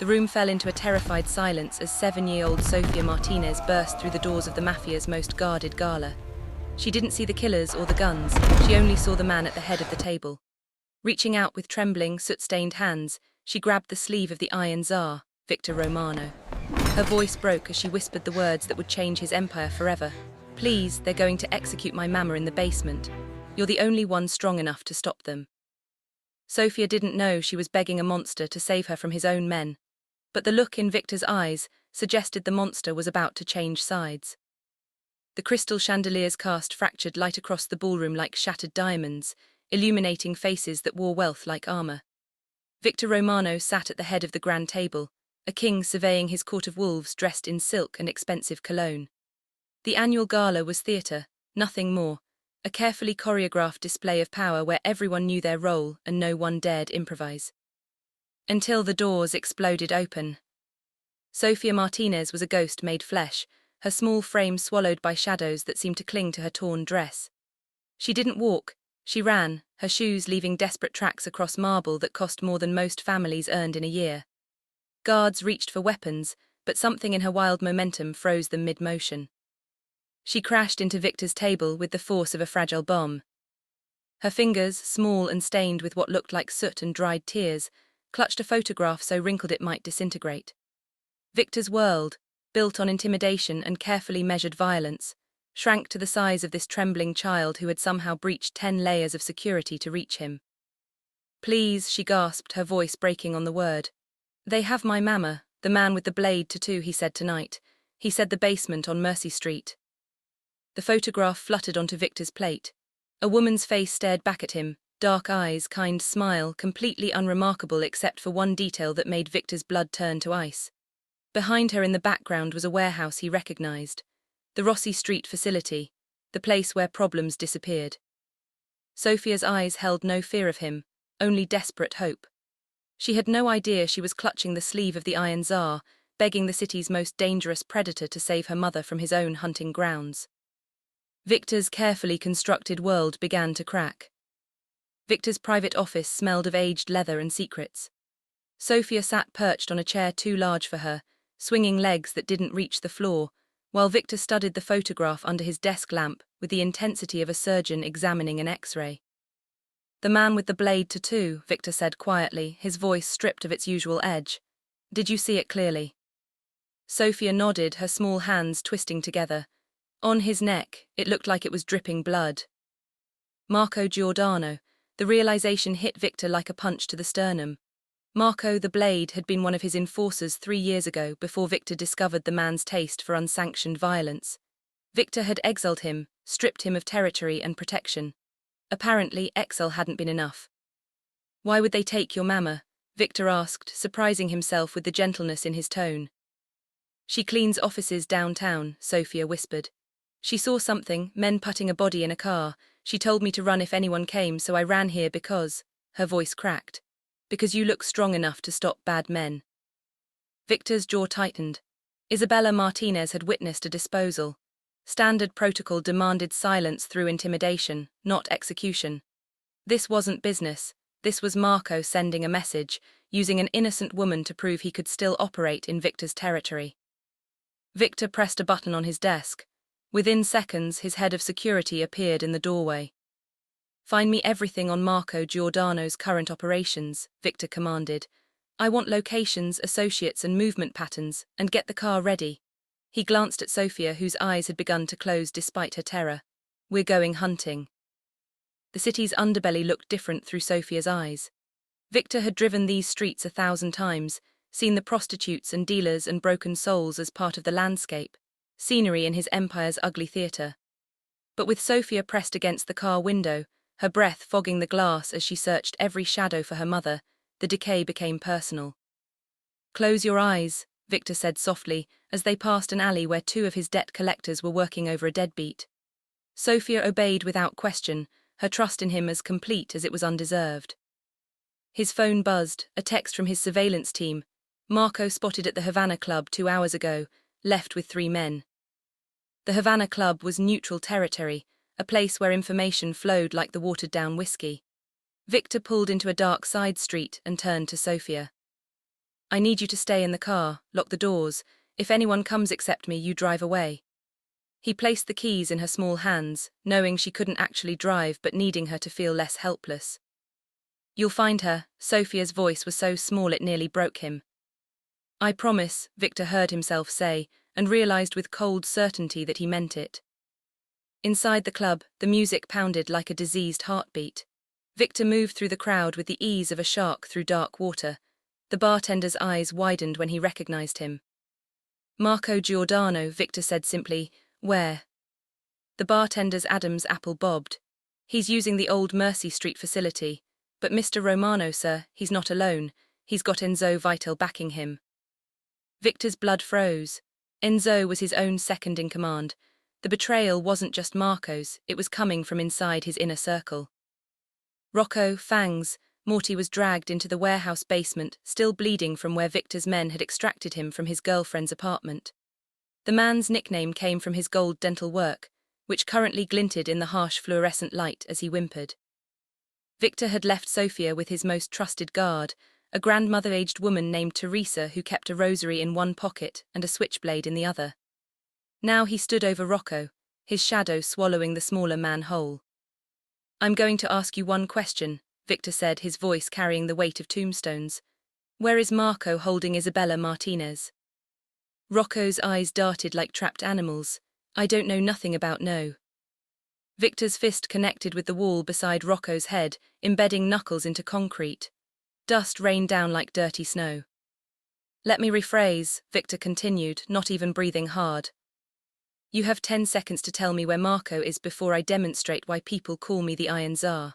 The room fell into a terrified silence as 7-year-old Sofia Martinez burst through the doors of the Mafia's most guarded gala. She didn't see the killers or the guns, she only saw the man at the head of the table. Reaching out with trembling, soot-stained hands, she grabbed the sleeve of the Iron Tsar Viktor Romano. Her voice broke as she whispered the words that would change his empire forever. "Please, they're going to execute my mama in the basement. You're the only one strong enough to stop them." Sofia didn't know she was begging a monster to save her from his own men, but the look in Victor's eyes suggested the monster was about to change sides. The crystal chandeliers cast fractured light across the ballroom like shattered diamonds, illuminating faces that wore wealth like armor. Viktor Romano sat at the head of the grand table, a king surveying his court of wolves dressed in silk and expensive cologne. The annual gala was theatre, nothing more, a carefully choreographed display of power where everyone knew their role and no one dared improvise. Until the doors exploded open. Sofia Martinez was a ghost made flesh, her small frame swallowed by shadows that seemed to cling to her torn dress. She didn't walk, she ran, her shoes leaving desperate tracks across marble that cost more than most families earned in a year. Guards reached for weapons, but something in her wild momentum froze them mid-motion. She crashed into Victor's table with the force of a fragile bomb. Her fingers, small and stained with what looked like soot and dried tears, clutched a photograph so wrinkled it might disintegrate. Victor's world, built on intimidation and carefully measured violence, shrank to the size of this trembling child who had somehow breached 10 layers of security to reach him. "Please," she gasped, her voice breaking on the word. "They have my mama, the man with the blade tattoo he said tonight. He said the basement on Mercy Street." The photograph fluttered onto Victor's plate. A woman's face stared back at him, dark eyes, kind smile, completely unremarkable except for one detail that made Victor's blood turn to ice. Behind her in the background was a warehouse he recognized. The Rossi Street facility, the place where problems disappeared. Sofia's eyes held no fear of him, only desperate hope. She had no idea she was clutching the sleeve of the Iron Tsar, begging the city's most dangerous predator to save her mother from his own hunting grounds. Victor's carefully constructed world began to crack. Victor's private office smelled of aged leather and secrets. Sofia sat perched on a chair too large for her, swinging legs that didn't reach the floor, while Victor studied the photograph under his desk lamp with the intensity of a surgeon examining an X-ray. "The man with the blade tattoo," Victor said quietly, his voice stripped of its usual edge. "Did you see it clearly?" Sofia nodded, her small hands twisting together. On his neck, it looked like it was dripping blood. Marco Giordano. The realization hit Victor like a punch to the sternum. Marco the Blade had been one of his enforcers 3 years ago before Victor discovered the man's taste for unsanctioned violence. Victor had exiled him, stripped him of territory and protection. Apparently, exile hadn't been enough. "Why would they take your mama?" Victor asked, surprising himself with the gentleness in his tone. "She cleans offices downtown," Sofia whispered. "She saw something, men putting a body in a car. She told me to run if anyone came, so I ran here because," her voice cracked, "because you look strong enough to stop bad men." Victor's jaw tightened. Isabella Martinez had witnessed a disposal. Standard protocol demanded silence through intimidation, not execution. This wasn't business. This was Marco sending a message, using an innocent woman to prove he could still operate in Victor's territory. Victor pressed a button on his desk. Within seconds, his head of security appeared in the doorway. "Find me everything on Marco Giordano's current operations," Victor commanded. "I want locations, associates and movement patterns, and get the car ready." He glanced at Sofia, whose eyes had begun to close despite her terror. "We're going hunting." The city's underbelly looked different through Sofia's eyes. Victor had driven these streets 1,000 times, seen the prostitutes and dealers and broken souls as part of the landscape, scenery in his empire's ugly theatre. But with Sofia pressed against the car window, her breath fogging the glass as she searched every shadow for her mother, the decay became personal. "Close your eyes," Victor said softly, as they passed an alley where 2 of his debt collectors were working over a deadbeat. Sofia obeyed without question, her trust in him as complete as it was undeserved. His phone buzzed, a text from his surveillance team. "Marco spotted at the Havana Club 2 hours ago, left with 3 men." The Havana Club was neutral territory, a place where information flowed like the watered-down whiskey. Victor pulled into a dark side street and turned to Sofia. I need you to stay in the car, lock the doors. If anyone comes except me, you drive away. He placed the keys in her small hands, knowing she couldn't actually drive but needing her to feel less helpless. You'll find her. Sofia's voice was so small it nearly broke him. I promise, Viktor heard himself say, and realized with cold certainty that he meant it. Inside the club, the music pounded like a diseased heartbeat. Viktor moved through the crowd with the ease of a shark through dark water. The bartender's eyes widened when he recognized him. Marco Giordano, Viktor said simply. Where? The bartender's Adam's apple bobbed. He's using the old Mercy Street facility. But Mr. Romano, sir, he's not alone. He's got Enzo Vital backing him. Viktor's blood froze. Enzo was his own second in command. The betrayal wasn't just Marco's, it was coming from inside his inner circle. Rocco, Fangs, Morty was dragged into the warehouse basement, still bleeding from where Viktor's men had extracted him from his girlfriend's apartment. The man's nickname came from his gold dental work, which currently glinted in the harsh fluorescent light as he whimpered. Viktor had left Sofia with his most trusted guard, a grandmother-aged woman named Teresa who kept a rosary in one pocket and a switchblade in the other. Now he stood over Rocco, his shadow swallowing the smaller man whole. I'm going to ask you one question, Viktor said, his voice carrying the weight of tombstones. Where is Marco holding Isabella Martinez? Rocco's eyes darted like trapped animals. I don't know nothing about no. Viktor's fist connected with the wall beside Rocco's head, embedding knuckles into concrete. Dust rained down like dirty snow. Let me rephrase, Viktor continued, not even breathing hard. You have 10 seconds to tell me where Marco is before I demonstrate why people call me the Iron Tsar.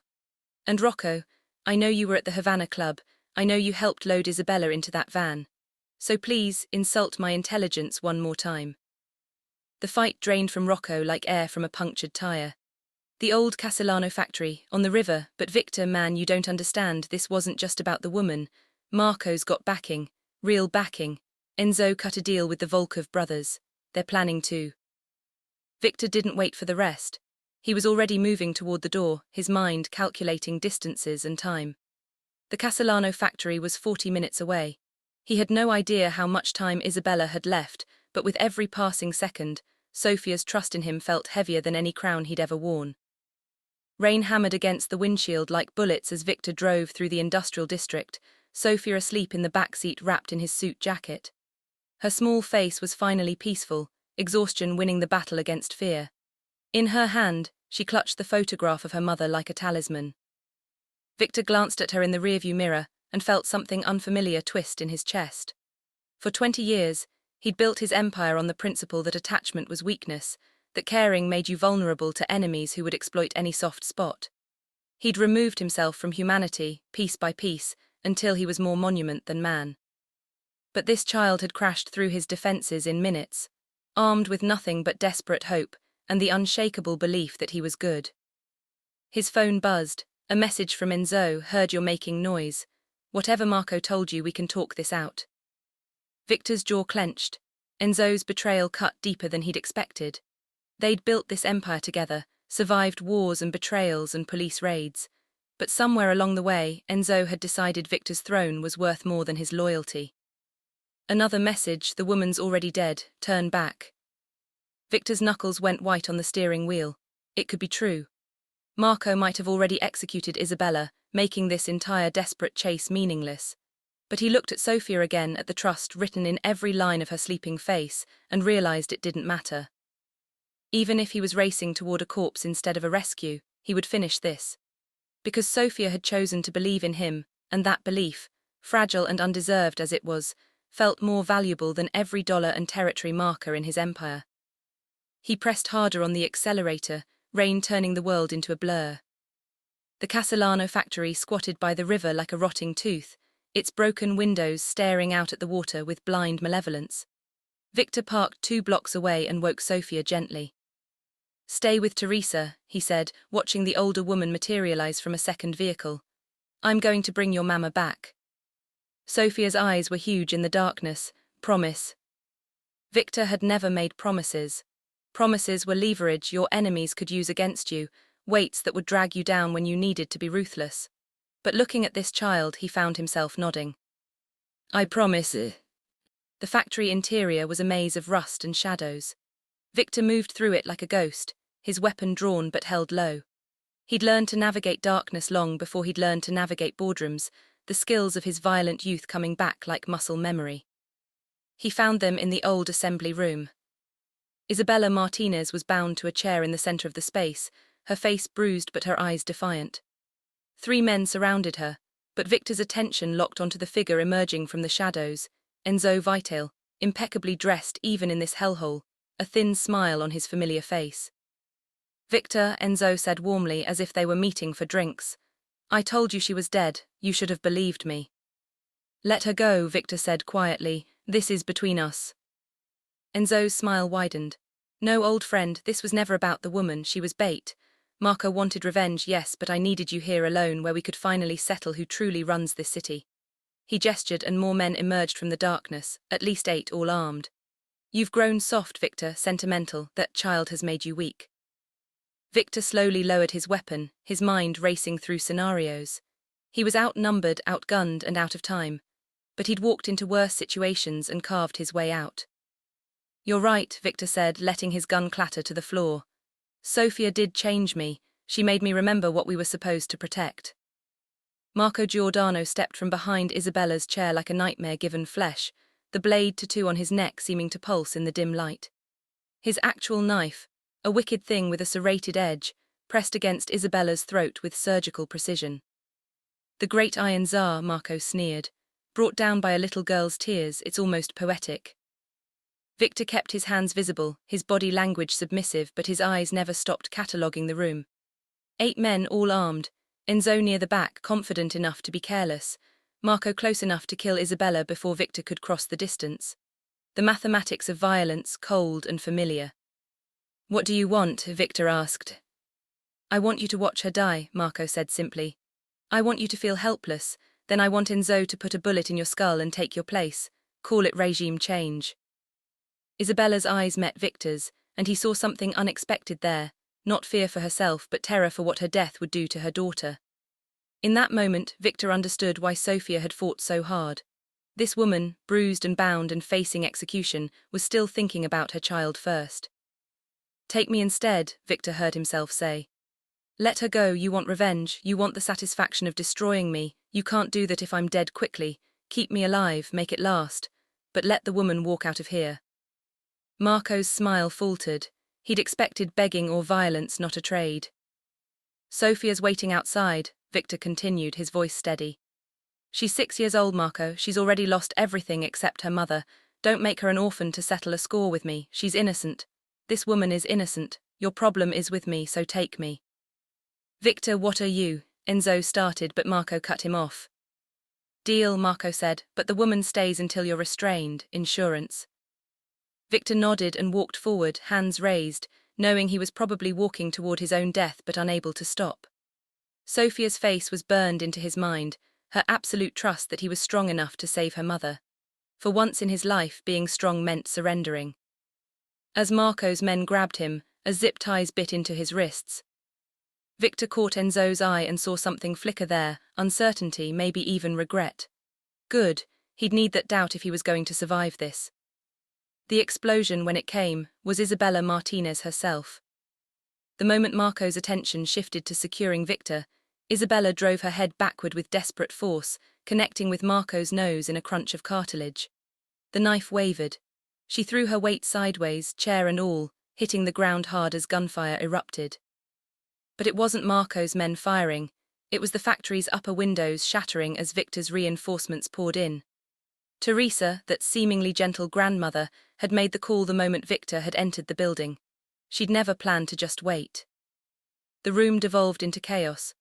And Rocco, I know you were at the Havana Club. I know you helped load Isabella into that van. So please, insult my intelligence one more time. The fight drained from Rocco like air from a punctured tire. The old Castellano factory, on the river, but Viktor, man, you don't understand, this wasn't just about the woman. Marco's got backing, real backing. Enzo cut a deal with the Volkov brothers. They're planning to. Viktor didn't wait for the rest. He was already moving toward the door, his mind calculating distances and time. The Castellano factory was 40 minutes away. He had no idea how much time Isabella had left, but with every passing second, Sofia's trust in him felt heavier than any crown he'd ever worn. Rain hammered against the windshield like bullets as Viktor drove through the industrial district, Sofia asleep in the back seat wrapped in his suit jacket. Her small face was finally peaceful, exhaustion winning the battle against fear. In her hand, she clutched the photograph of her mother like a talisman. Viktor glanced at her in the rearview mirror and felt something unfamiliar twist in his chest. For 20 years, he'd built his empire on the principle that attachment was weakness, that caring made you vulnerable to enemies who would exploit any soft spot. He'd removed himself from humanity, piece by piece, until he was more monument than man. But this child had crashed through his defenses in minutes, armed with nothing but desperate hope and the unshakable belief that he was good. His phone buzzed, a message from Enzo. Heard you're making noise. Whatever Marco told you, we can talk this out. Viktor's jaw clenched. Enzo's betrayal cut deeper than he'd expected. They'd built this empire together, survived wars and betrayals and police raids. But somewhere along the way, Enzo had decided Viktor's throne was worth more than his loyalty. Another message, the woman's already dead, turn back. Viktor's knuckles went white on the steering wheel. It could be true. Marco might have already executed Isabella, making this entire desperate chase meaningless. But he looked at Sofia again, at the trust written in every line of her sleeping face, and realized it didn't matter. Even if he was racing toward a corpse instead of a rescue, he would finish this. Because Sofia had chosen to believe in him, and that belief, fragile and undeserved as it was, felt more valuable than every dollar and territory marker in his empire. He pressed harder on the accelerator, rain turning the world into a blur. The Castellano factory squatted by the river like a rotting tooth, its broken windows staring out at the water with blind malevolence. Viktor parked 2 blocks away and woke Sofia gently. Stay with Teresa, he said, watching the older woman materialize from a second vehicle. I'm going to bring your mama back. Sofia's eyes were huge in the darkness. Promise. Viktor had never made promises. Promises were leverage your enemies could use against you, weights that would drag you down when you needed to be ruthless. But looking at this child, he found himself nodding. I promise. The factory interior was a maze of rust and shadows. Victor moved through it like a ghost, his weapon drawn but held low. He'd learned to navigate darkness long before he'd learned to navigate boardrooms, the skills of his violent youth coming back like muscle memory. He found them in the old assembly room. Isabella Martinez was bound to a chair in the center of the space, her face bruised but her eyes defiant. 3 men surrounded her, but Victor's attention locked onto the figure emerging from the shadows, Enzo Vital, impeccably dressed even in this hellhole, a thin smile on his familiar face. Victor, Enzo said warmly as if they were meeting for drinks. I told you she was dead, you should have believed me. Let her go, Victor said quietly, this is between us. Enzo's smile widened. No, old friend, this was never about the woman, she was bait. Marco wanted revenge, yes, but I needed you here alone where we could finally settle who truly runs this city. He gestured and more men emerged from the darkness, at least 8 all armed. You've grown soft, Victor, sentimental, that child has made you weak. Victor slowly lowered his weapon, his mind racing through scenarios. He was outnumbered, outgunned, and out of time. But he'd walked into worse situations and carved his way out. You're right, Victor said, letting his gun clatter to the floor. Sofia did change me. She made me remember what we were supposed to protect. Marco Giordano stepped from behind Isabella's chair like a nightmare given flesh, the blade tattoo on his neck seeming to pulse in the dim light. His actual knife, a wicked thing with a serrated edge, pressed against Isabella's throat with surgical precision. The great Iron Tsar, Marco sneered. Brought down by a little girl's tears, it's almost poetic. Victor kept his hands visible, his body language submissive, but his eyes never stopped cataloguing the room. 8 men, all armed, Enzo near the back, confident enough to be careless, Marco close enough to kill Isabella before Victor could cross the distance. The mathematics of violence, cold and familiar. What do you want? Victor asked. I want you to watch her die, Marco said simply. I want you to feel helpless, then I want Enzo to put a bullet in your skull and take your place. Call it regime change. Isabella's eyes met Victor's, and he saw something unexpected there, not fear for herself but terror for what her death would do to her daughter. In that moment, Victor understood why Sofia had fought so hard. This woman, bruised and bound and facing execution, was still thinking about her child first. Take me instead, Victor heard himself say. Let her go, you want revenge, you want the satisfaction of destroying me, you can't do that if I'm dead quickly, keep me alive, make it last, but let the woman walk out of here. Marco's smile faltered, he'd expected begging or violence, not a trade. Sofia's waiting outside, Victor continued, his voice steady. She's 6 years old, Marco, she's already lost everything except her mother, don't make her an orphan to settle a score with me, she's innocent. This woman is innocent, your problem is with me, so take me. Victor, what are you? Enzo started, but Marco cut him off. Deal, Marco said, but the woman stays until you're restrained, insurance. Victor nodded and walked forward, hands raised, knowing he was probably walking toward his own death but unable to stop. Sofia's face was burned into his mind, her absolute trust that he was strong enough to save her mother. For once in his life, being strong meant surrendering. As Marco's men grabbed him, a zip ties bit into his wrists. Victor caught Enzo's eye and saw something flicker there, uncertainty, maybe even regret. Good, he'd need that doubt if he was going to survive this. The explosion, when it came, was Isabella Martinez herself. The moment Marco's attention shifted to securing Victor, Isabella drove her head backward with desperate force, connecting with Marco's nose in a crunch of cartilage. The knife wavered. She threw her weight sideways, chair and all, hitting the ground hard as gunfire erupted. But it wasn't Marco's men firing, it was the factory's upper windows shattering as Victor's reinforcements poured in. Teresa, that seemingly gentle grandmother, had made the call the moment Victor had entered the building. She'd never planned to just wait. The room devolved into chaos.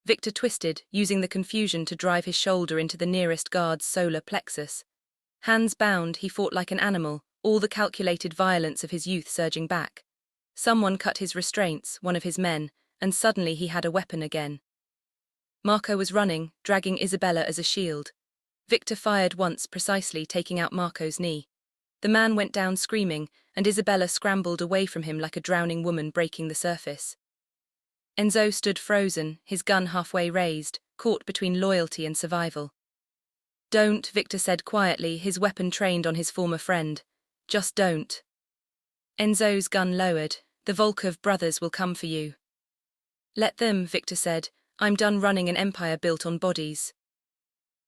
Victor twisted, using the confusion to drive his shoulder into the nearest guard's solar plexus. Hands bound, he fought like an animal, all the calculated violence of his youth surging back. Someone cut his restraints, one of his men, and suddenly he had a weapon again. Marco was running, dragging Isabella as a shield. Victor fired once, precisely taking out Marco's knee. The man went down screaming, and Isabella scrambled away from him like a drowning woman breaking the surface. Enzo stood frozen, his gun halfway raised, caught between loyalty and survival. Don't, Viktor said quietly, his weapon trained on his former friend. Just don't. Enzo's gun lowered. The Volkov brothers will come for you. Let them, Viktor said. I'm done running an empire built on bodies.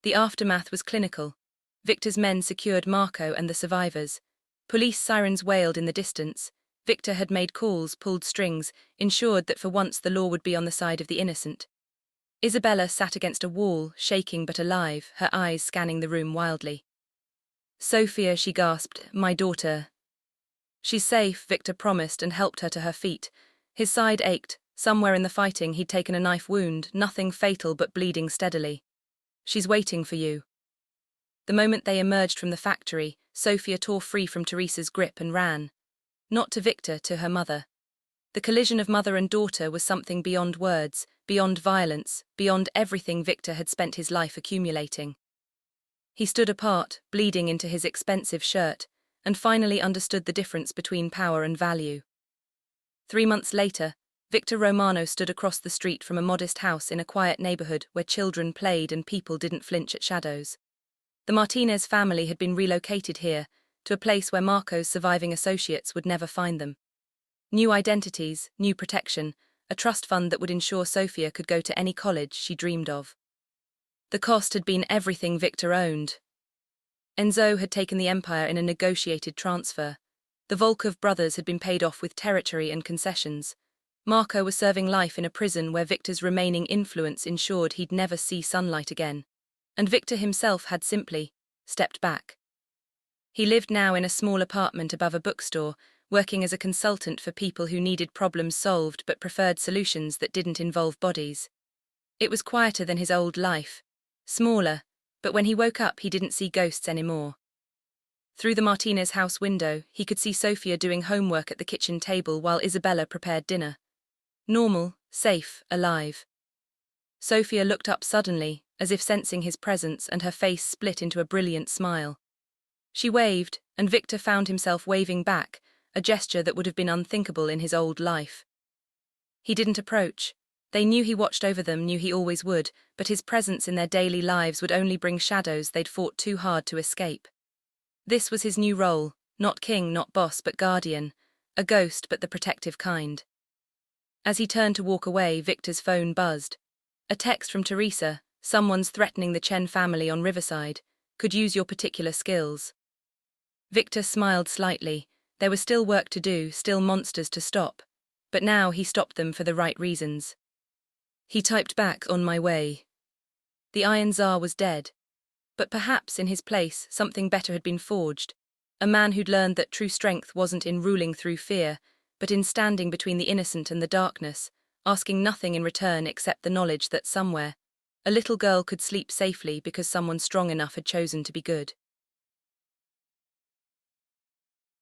The aftermath was clinical. Viktor's men secured Marco and the survivors. Police sirens wailed in the distance. Viktor had made calls, pulled strings, ensured that for once the law would be on the side of the innocent. Isabella sat against a wall, shaking but alive, her eyes scanning the room wildly. Sofia, she gasped, my daughter. She's safe, Viktor promised and helped her to her feet. His side ached. Somewhere in the fighting he'd taken a knife wound, nothing fatal but bleeding steadily. She's waiting for you. The moment they emerged from the factory, Sofia tore free from Teresa's grip and ran. Not to Viktor, to her mother. The collision of mother and daughter was something beyond words, beyond violence, beyond everything Viktor had spent his life accumulating. He stood apart, bleeding into his expensive shirt, and finally understood the difference between power and value. 3 months later, Viktor Romano stood across the street from a modest house in a quiet neighborhood where children played and people didn't flinch at shadows. The Martinez family had been relocated here, to a place where Marco's surviving associates would never find them. New identities, new protection, a trust fund that would ensure Sofia could go to any college she dreamed of. The cost had been everything Viktor owned. Enzo had taken the empire in a negotiated transfer. The Volkov brothers had been paid off with territory and concessions. Marco was serving life in a prison where Viktor's remaining influence ensured he'd never see sunlight again. And Viktor himself had simply stepped back. He lived now in a small apartment above a bookstore, working as a consultant for people who needed problems solved but preferred solutions that didn't involve bodies. It was quieter than his old life, smaller, but when he woke up he didn't see ghosts anymore. Through the Martinez house window, he could see Sofia doing homework at the kitchen table while Isabella prepared dinner. Normal, safe, alive. Sofia looked up suddenly, as if sensing his presence, and her face split into a brilliant smile. She waved, and Viktor found himself waving back, a gesture that would have been unthinkable in his old life. He didn't approach. They knew he watched over them, knew he always would, but his presence in their daily lives would only bring shadows they'd fought too hard to escape. This was his new role, not king, not boss, but guardian, a ghost but the protective kind. As he turned to walk away, Viktor's phone buzzed. A text from Teresa, someone's threatening the Chen family on Riverside, could use your particular skills. Viktor smiled slightly. There was still work to do, still monsters to stop, but now he stopped them for the right reasons. He typed back, on my way. The Iron Tsar was dead, but perhaps in his place something better had been forged, a man who'd learned that true strength wasn't in ruling through fear, but in standing between the innocent and the darkness, asking nothing in return except the knowledge that somewhere, a little girl could sleep safely because someone strong enough had chosen to be good.